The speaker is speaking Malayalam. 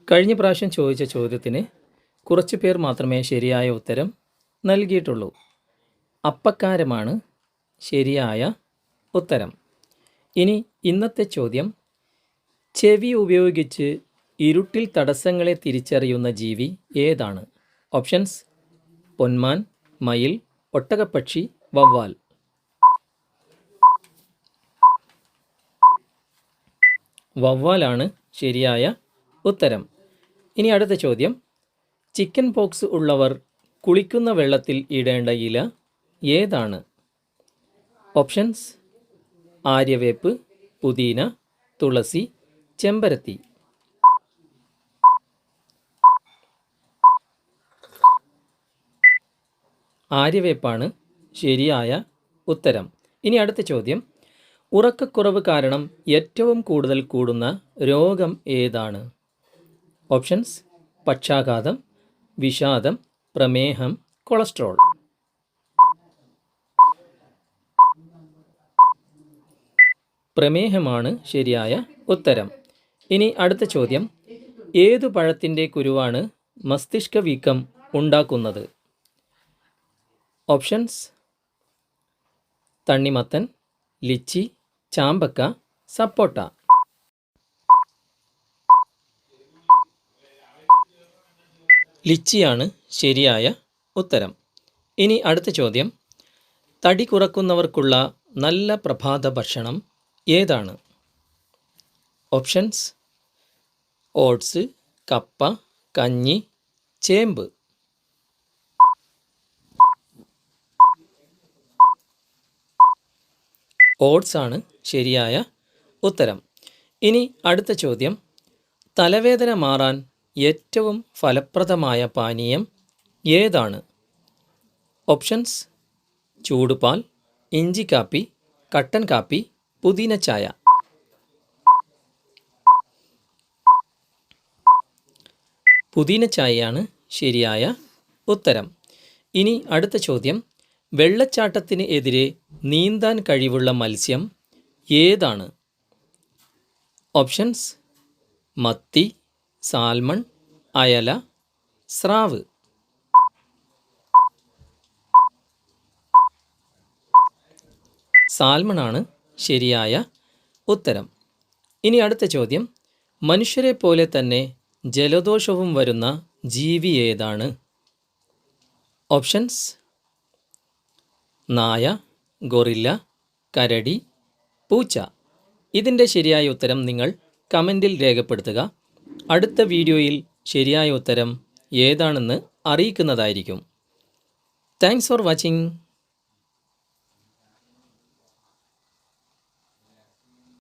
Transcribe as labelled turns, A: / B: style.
A: കഴിഞ്ഞ പ്രാവശ്യം ചോദിച്ച ചോദ്യത്തിന് കുറച്ച് പേർ മാത്രമേ ശരിയായ ഉത്തരം നൽകിയിട്ടുള്ളൂ. അപ്പക്കാരമാണ് ശരിയായ ഉത്തരം. ഇനി ഇന്നത്തെ ചോദ്യം, ചെവി ഉപയോഗിച്ച് ഇരുട്ടിൽ തടസ്സങ്ങളെ തിരിച്ചറിയുന്ന ജീവി ഏതാണ്? ഓപ്ഷൻസ്: പൊന്മാൻ, മയിൽ, ഒട്ടകപ്പക്ഷി, വവ്വാൽ. വവ്വാലാണ് ശരിയായ ഉത്തരം. ഇനി അടുത്ത ചോദ്യം, ചിക്കൻ പോക്സ് ഉള്ളവർ കുളിക്കുന്ന വെള്ളത്തിൽ ഇടേണ്ട ഇല ഏതാണ്? ഓപ്ഷൻസ്: ആര്യവേപ്പ്, പുതിന, തുളസി, ചെമ്പരത്തി. ആര്യവേപ്പാണ് ശരിയായ ഉത്തരം. ഇനി അടുത്ത ചോദ്യം, ഉറക്കക്കുറവ് കാരണം ഏറ്റവും കൂടുതൽ കൂടുന്ന രോഗം ഏതാണ്? ഓപ്ഷൻസ്: പക്ഷാഘാതം, വിഷാദം, പ്രമേഹം, കൊളസ്ട്രോൾ. പ്രമേഹമാണ് ശരിയായ ഉത്തരം. ഇനി അടുത്ത ചോദ്യം, ഏതു പഴത്തിൻ്റെ കുരുവാണ് മസ്തിഷ്ക വീക്കം ഉണ്ടാക്കുന്നത്? ഓപ്ഷൻസ്: തണ്ണിമത്തൻ, ലിച്ചി, ചാമ്പക്ക, സപ്പോട്ട. ലിച്ചിയാണ് ശരിയായ ഉത്തരം. ഇനി അടുത്ത ചോദ്യം, തടി കുറക്കുന്നവർക്കുള്ള നല്ല പ്രഭാത ഭക്ഷണം ഏതാണ്? ഓപ്ഷൻസ്: ഓട്സ്, കപ്പ, കഞ്ഞി, ചേമ്പ്. ഓട്സ് ആണ് ശരിയായ ഉത്തരം. ഇനി അടുത്ത ചോദ്യം, തലവേദന മാറാൻ ഏറ്റവും ഫലപ്രദമായ പാനീയം ഏതാണ്? ഓപ്ഷൻസ്: ചൂടുപാൽ, ഇഞ്ചിക്കാപ്പി, കട്ടൻ കാപ്പി, പുതിന ചായ. പുതിന ചായയാണ് ശരിയായ ഉത്തരം. ഇനി അടുത്ത ചോദ്യം, വെള്ളച്ചാട്ടത്തിന് എതിരെ നീന്താൻ കഴിവുള്ള മത്സ്യം ഏതാണ്? ഓപ്ഷൻസ്: മത്തി, സാൽമൺ, അയല, സ്രാവ്. സാൽമണാണ് ശരിയായ ഉത്തരം. ഇനി അടുത്ത ചോദ്യം, മനുഷ്യരെ പോലെ തന്നെ ജലദോഷവും വരുന്ന ജീവി ഏതാണ്? ഓപ്ഷൻസ്: നായ, ഗൊറില്ല, കരടി, പൂച്ച. ഇതിൻ്റെ ശരിയായ ഉത്തരം നിങ്ങൾ കമൻറ്റിൽ രേഖപ്പെടുത്തുക. അടുത്ത വീഡിയോയിൽ ശരിയായ ഉത്തരം ഏതാണെന്ന് അറിയിക്കുന്നതായിരിക്കും. Thanks for watching.